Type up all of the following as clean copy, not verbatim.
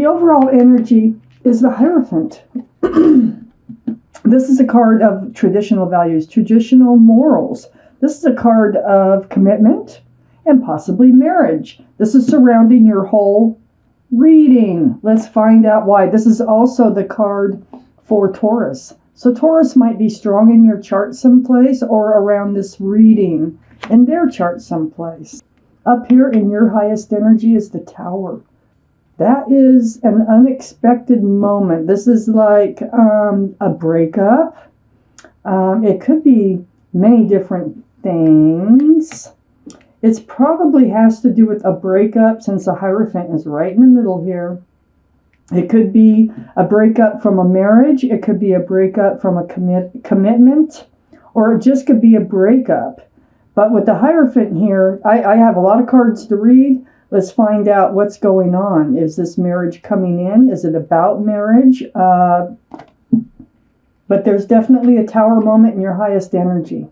The overall energy is the Hierophant. This is a card of traditional values, traditional morals. This is a card of commitment and possibly marriage. This is surrounding your whole reading. Let's find out why. This is also the card for Taurus. So Taurus might be strong in your chart someplace or around this reading in their chart someplace. Up here in your highest energy is the Tower. That is an unexpected moment. This is like a breakup. It could be many different things. It probably has to do with a breakup since the Hierophant is right in the middle here. It could be a breakup from a marriage. It could be a breakup from a commitment, or it just could be a breakup. But with the Hierophant here, I have a lot of cards to read. Let's find out what's going on. Is this marriage coming in? Is it about marriage? But there's definitely a Tower moment in your highest energy.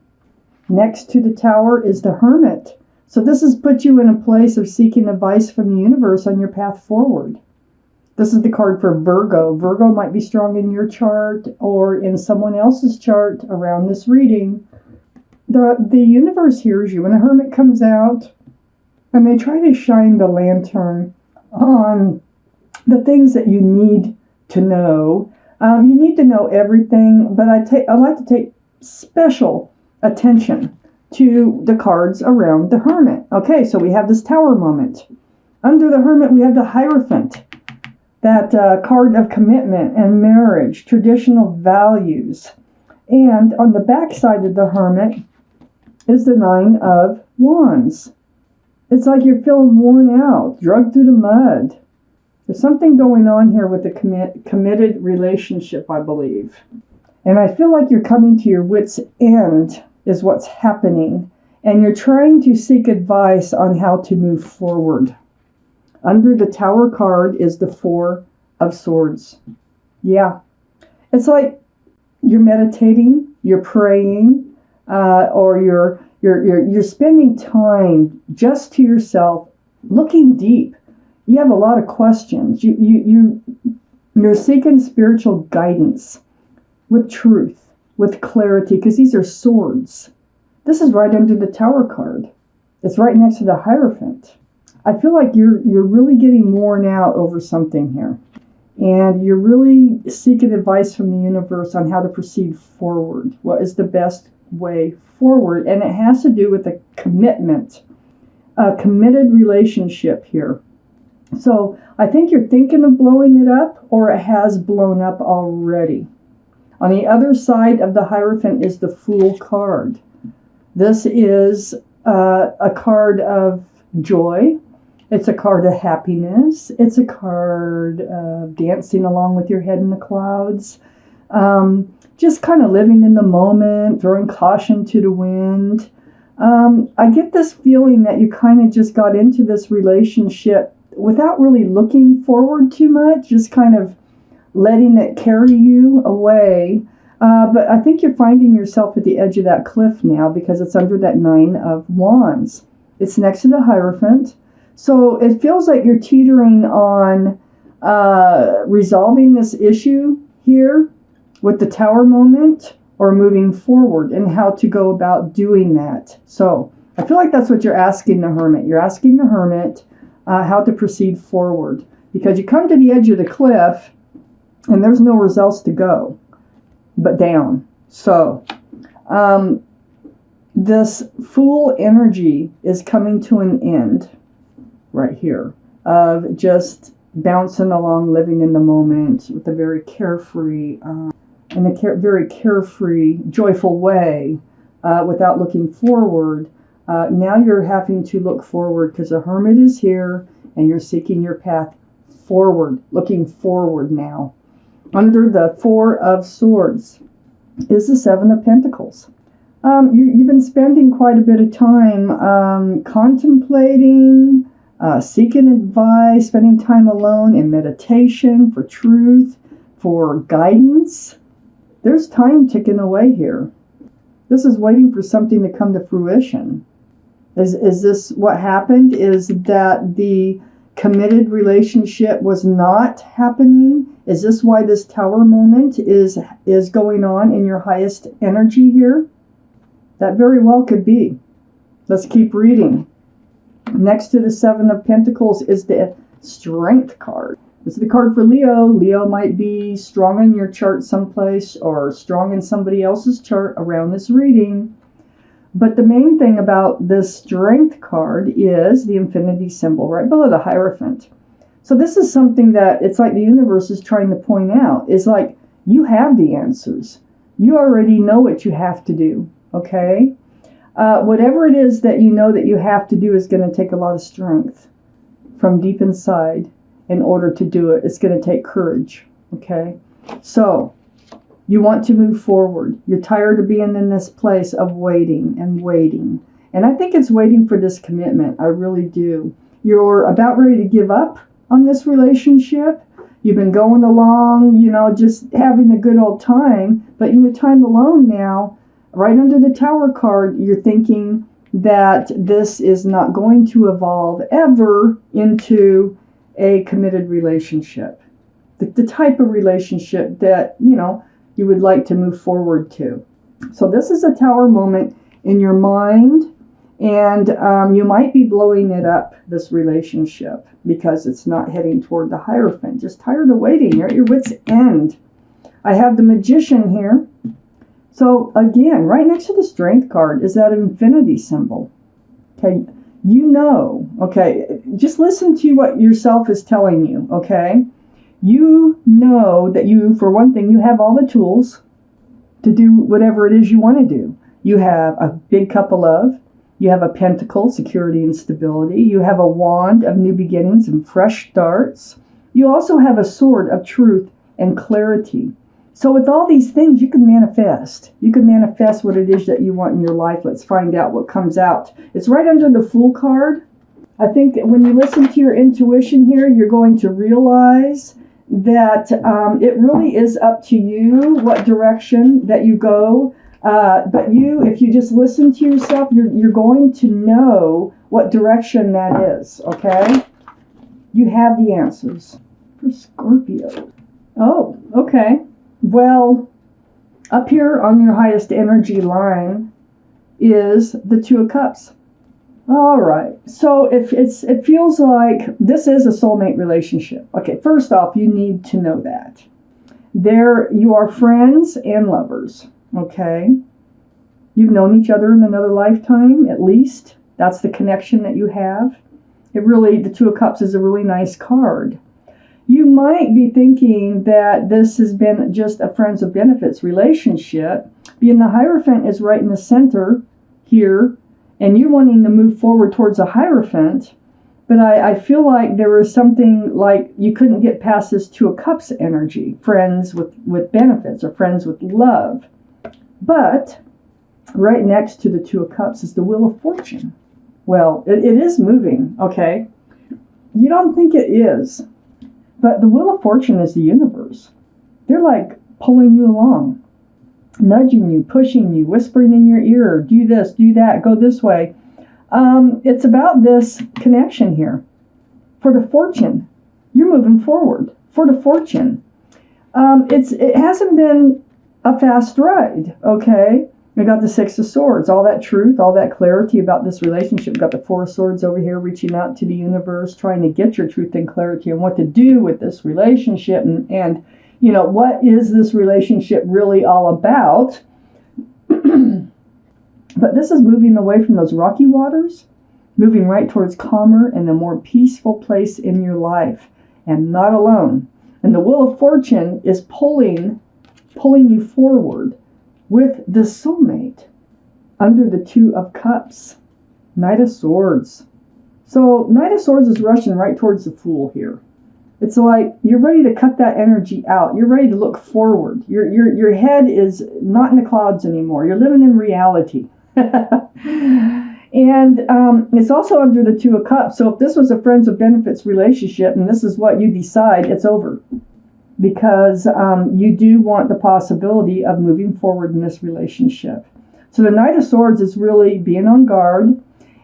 Next to the Tower is the Hermit. So this has put you in a place of seeking advice from the universe on your path forward. This is the card for Virgo. Virgo might be strong in your chart or in someone else's chart around this reading. The universe hears you. When the Hermit comes out and they try to shine the lantern on the things that you need to know. You need to know everything, but I like to take special attention to the cards around the Hermit. Okay, so we have this Tower moment. Under the Hermit, we have the Hierophant. That card of commitment and marriage, traditional values. And on the back side of the Hermit is the Nine of Wands. It's like you're feeling worn out, dragged through the mud. There's something going on here with the committed relationship, I believe. And I feel like you're coming to your wit's end is what's happening. And you're trying to seek advice on how to move forward. Under the Tower card is the Four of Swords. Yeah. It's like you're meditating, you're praying, or you're spending time just to yourself, looking deep. You have a lot of questions. You're seeking spiritual guidance with truth, with clarity, because these are swords. This is right under the Tower card. It's right next to the Hierophant. I feel like you're really getting worn out over something here. And you're really seeking advice from the universe on how to proceed forward. What is the best way forward? And it has to do with a commitment, a committed relationship here. So I think you're thinking of blowing it up, or it has blown up already. On the other side of the Hierophant is the Fool card. This is a card of joy. It's a card of happiness. It's a card of dancing along with your head in the clouds. Just kind of living in the moment, throwing caution to the wind. I get this feeling that you kind of just got into this relationship without really looking forward too much, just kind of letting it carry you away. But I think you're finding yourself at the edge of that cliff now because it's under that Nine of Wands. It's next to the Hierophant. So it feels like you're teetering on resolving this issue here with the Tower moment or moving forward and how to go about doing that. So I feel like that's what you're asking the Hermit. You're asking the Hermit how to proceed forward because you come to the edge of the cliff and there's nowhere else to go but down. So this Fool energy is coming to an end right here of just bouncing along, living in the moment with a very carefree, very carefree, joyful way without looking forward. Now you're having to look forward because the Hermit is here and you're seeking your path forward, looking forward now. Under the Four of Swords is the Seven of Pentacles. You've been spending quite a bit of time contemplating, seeking advice, spending time alone in meditation for truth, for guidance. There's time ticking away here. This is waiting for something to come to fruition. Is this what happened? Is that the committed relationship was not happening? Is this why this Tower moment is going on in your highest energy here? That very well could be. Let's keep reading. Next to the Seven of Pentacles is the Strength card. This is the card for Leo. Leo might be strong in your chart someplace or strong in somebody else's chart around this reading. But the main thing about this Strength card is the infinity symbol right below the Hierophant. So this is something that it's like the universe is trying to point out. It's like you have the answers. You already know what you have to do, okay? Whatever it is that you know that you have to do is going to take a lot of strength from deep inside in order to do it. It's going to take courage, okay? So you want to move forward. You're tired of being in this place of waiting and waiting. And I think it's waiting for this commitment. I really do. You're about ready to give up on this relationship. You've been going along, just having a good old time. But in your time alone now, right under the Tower card, you're thinking that this is not going to evolve ever into a committed relationship. The type of relationship that, you would like to move forward to. So this is a Tower moment in your mind, and you might be blowing it up, this relationship, because it's not heading toward the Hierophant. Just tired of waiting. You're at your wit's end. I have the Magician here. So again, right next to the Strength card is that infinity symbol. Okay, okay, just listen to what yourself is telling you, okay? You know that for one thing, you have all the tools to do whatever it is you want to do. You have a big cup of love. You have a pentacle, security and stability. You have a wand of new beginnings and fresh starts. You also have a sword of truth and clarity. So with all these things, you can manifest. You can manifest what it is that you want in your life. Let's find out what comes out. It's right under the Fool card. I think when you listen to your intuition here, you're going to realize that it really is up to you what direction that you go. But if you just listen to yourself, you're going to know what direction that is, okay? You have the answers for Scorpio. Oh, okay. Well, up here on your highest energy line is the Two of Cups. All right. So it feels like this is a soulmate relationship. Okay, first off, you need to know that. You are friends and lovers, okay? You've known each other in another lifetime, at least. That's the connection that you have. The Two of Cups is a really nice card. You might be thinking that this has been just a friends with benefits relationship, being the Hierophant is right in the center here, and you're wanting to move forward towards a Hierophant, but I feel like there was something like you couldn't get past this Two of Cups energy, friends with benefits or friends with love. But right next to the Two of Cups is the Wheel of Fortune. Well, it is moving, okay? You don't think it is. But the Wheel of Fortune is the universe. They're like pulling you along, nudging you, pushing you, whispering in your ear, do this, do that, go this way. It's about this connection here. For the Fortune, you're moving forward. For the Fortune, it hasn't been a fast ride, okay? We got the Six of Swords, all that truth, all that clarity about this relationship. We got the Four of Swords over here reaching out to the universe, trying to get your truth and clarity on what to do with this relationship and what is this relationship really all about. But this is moving away from those rocky waters, moving right towards calmer and a more peaceful place in your life, and not alone. And the Wheel of Fortune is pulling you forward with the soulmate under the Two of Cups, Knight of Swords. So Knight of Swords is rushing right towards the Fool here. It's like you're ready to cut that energy out. You're ready to look forward. Your head is not in the clouds anymore. You're living in reality. And it's also under the Two of Cups. So if this was a friends with benefits relationship and this is what you decide, it's over. Because you do want the possibility of moving forward in this relationship. So the Knight of Swords is really being on guard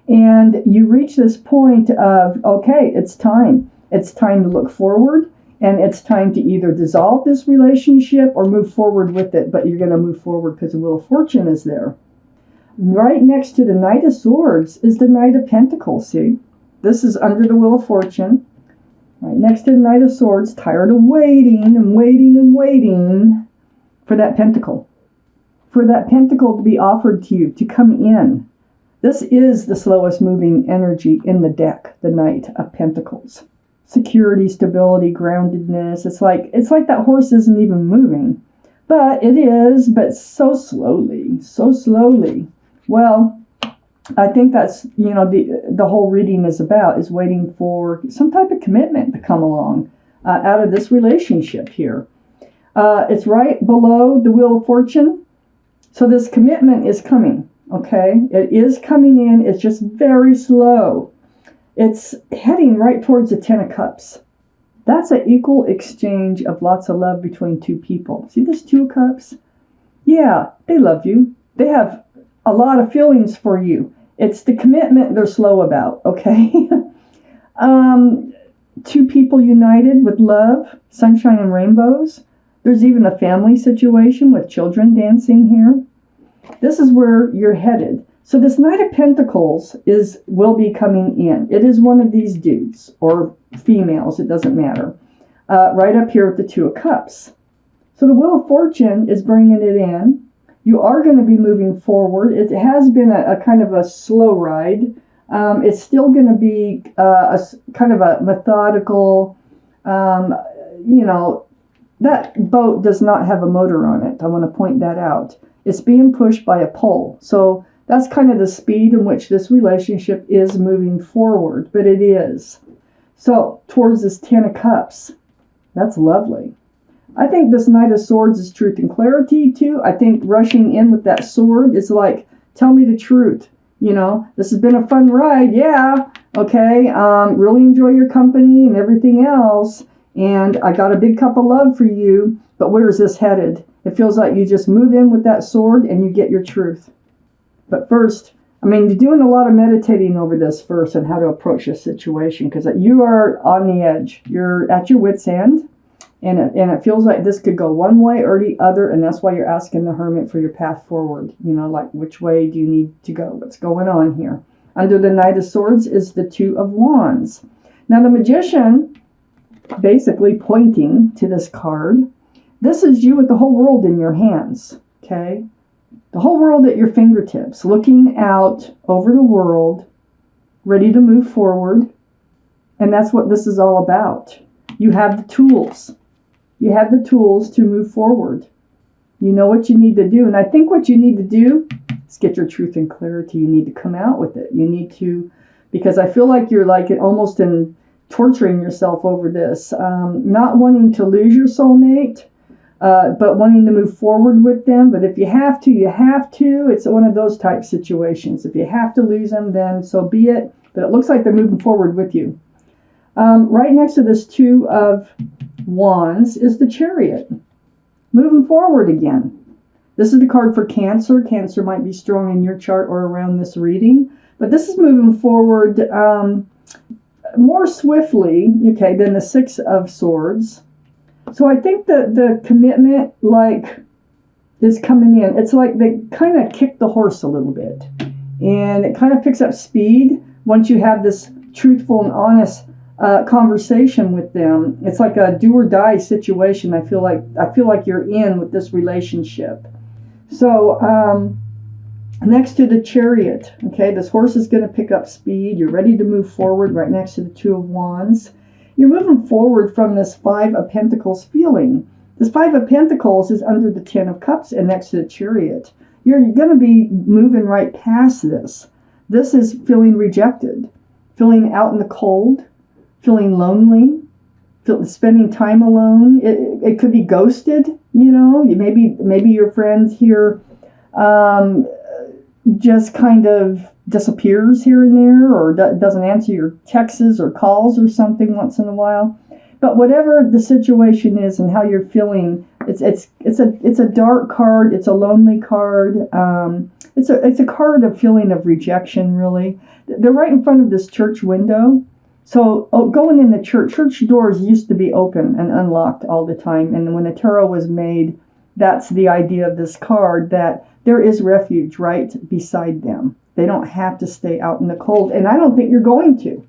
And you reach this point of, okay, it's time. It's time to look forward, and it's time to either dissolve this relationship or move forward with it. But you're going to move forward because the Wheel of Fortune is there. Right next to the Knight of Swords is the Knight of Pentacles. See, this is under the Wheel of Fortune. Right next to the Knight of Swords, tired of waiting and waiting and waiting for that pentacle. For that pentacle to be offered to you, to come in. This is the slowest moving energy in the deck, the Knight of Pentacles. Security, stability, groundedness. It's like that horse isn't even moving. But it is, but so slowly, so slowly. Well, I think that's, the whole reading is about, is waiting for some type of commitment to come along out of this relationship here. It's right below the Wheel of Fortune. So this commitment is coming, okay? It is coming in. It's just very slow. It's heading right towards the Ten of Cups. That's an equal exchange of lots of love between two people. See this Two of Cups? Yeah, they love you. They have a lot of feelings for you. It's the commitment they're slow about, okay? Two people united with love, sunshine and rainbows. There's even a family situation with children dancing here. This is where you're headed. So this Knight of Pentacles will be coming in. It is one of these dudes or females, it doesn't matter. Right up here with the Two of Cups. So the Wheel of Fortune is bringing it in. You are going to be moving forward. It has been a kind of a slow ride. It's still going to be a kind of a methodical, that boat does not have a motor on it. I want to point that out. It's being pushed by a pole. So that's kind of the speed in which this relationship is moving forward, but it is. So towards this Ten of Cups, that's lovely. I think this Knight of Swords is truth and clarity too. I think rushing in with that sword is like, tell me the truth. This has been a fun ride. Yeah. Okay. Really enjoy your company and everything else. And I got a big cup of love for you. But where is this headed? It feels like you just move in with that sword and you get your truth. But first, you're doing a lot of meditating over this first and how to approach this situation, because you are on the edge. You're at your wit's end. And it feels like this could go one way or the other, and that's why you're asking the Hermit for your path forward. Like, which way do you need to go? What's going on here? Under the Knight of Swords is the Two of Wands. Now, the Magician, basically pointing to this card, this is you with the whole world in your hands, okay? The whole world at your fingertips, looking out over the world, ready to move forward, and that's what this is all about. You have the tools. You have the tools to move forward. You know what you need to do. And I think what you need to do is get your truth and clarity. You need to come out with it. You need to, because I feel like you're like almost in torturing yourself over this. Not wanting to lose your soulmate, but wanting to move forward with them. But if you have to, you have to. It's one of those type situations. If you have to lose them, then so be it. But it looks like they're moving forward with you. Right next to this Two of Wands is the Chariot. Moving forward again. This is the card for Cancer. Cancer might be strong in your chart or around this reading. But this is moving forward more swiftly, okay, than the Six of Swords. So I think that the commitment, is coming in. It's like they kind of kick the horse a little bit. And it kind of picks up speed once you have this truthful and honest conversation with them. It's like a do or die situation. I feel like you're in with this relationship. So next to the Chariot, okay, this horse is going to pick up speed. You're ready to move forward right next to the Two of Wands. You're moving forward from this Five of Pentacles feeling. This Five of Pentacles is under the Ten of Cups and next to the Chariot. You're going to be moving right past this. This is feeling rejected, feeling out in the cold, feeling lonely, spending time alone. It could be ghosted, maybe your friend here just kind of disappears here and there, or doesn't answer your texts or calls or something once in a while. But whatever the situation is and how you're feeling, it's a dark card. It's a lonely card. It's a card of feeling of rejection, really. They're right in front of this church window. So going in the church doors used to be open and unlocked all the time. And when the tarot was made, that's the idea of this card, that there is refuge right beside them. They don't have to stay out in the cold. And I don't think you're going to.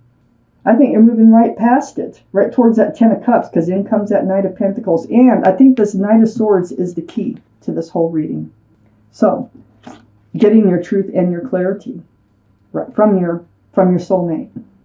I think you're moving right past it, right towards that Ten of Cups, because in comes that Knight of Pentacles. And I think this Knight of Swords is the key to this whole reading. So, getting your truth and your clarity right from your soulmate.